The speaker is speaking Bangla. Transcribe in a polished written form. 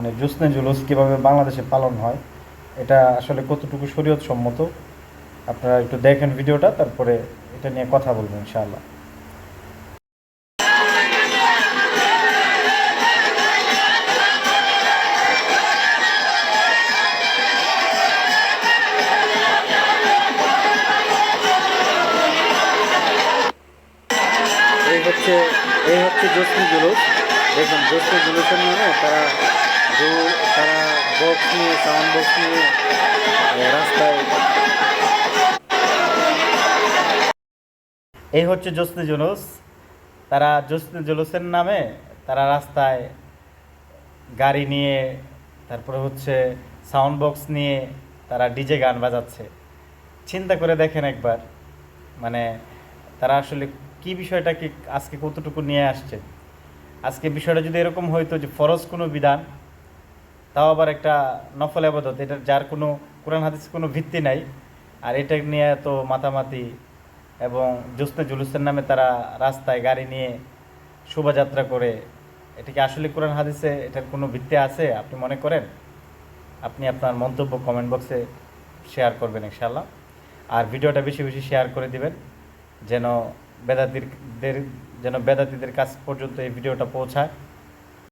মানে জোছনা জুলুস কীভাবে বাংলাদেশে পালন হয় এটা আসলে কতটুকু শরীয়ত সম্মত আপনারা একটু দেখেন ভিডিওটা, তারপরে এটা নিয়ে কথা বলবো ইনশাআল্লাহ। এই হচ্ছে এই হচ্ছে জোছনা জুলুস। দেখুন জোছনা জুলুসের নামে তারা বক্স নিয়ে, সাউন্ড বক্স নিয়ে রাস্তায়, এই হচ্ছে জোছনা জুলুস। তারা জোছনা জুলুসের নামে তারা রাস্তায় গাড়ি নিয়ে, তারপরে হচ্ছে সাউন্ড বক্স নিয়ে তারা ডিজে গান বাজাচ্ছে। চিন্তা করে দেখেন একবার, মানে তারা আসলে কি বিষয়টাকে আজকে কতটুকু নিয়ে আসছে। আজকে বিষয়টা যদি এরকম হইতো যে ফরজ কোনো বিধান, তাও আবার একটা নফল আবাদত, এটা যার কোনো কোরআন হাদিস কোনো ভিত্তি নাই, আর এটা নিয়ে তো মাতামাতি এবং জোছনা জুলুসের নামে তারা রাস্তায় গাড়ি নিয়ে শোভাযাত্রা করে, এটা কি আসলে কোরআন হাদিসে এটার কোনো ভিত্তি আছে আপনি মনে করেন? আপনি আপনার মন্তব্য কমেন্ট বক্সে শেয়ার করবেন ইনশাআল্লাহ। আর ভিডিওটা বেশি বেশি শেয়ার করে দিবেন, যেন বেদাতিদের যেন বেদাতিদের কাছ পর্যন্ত এই ভিডিওটা পৌঁছায়।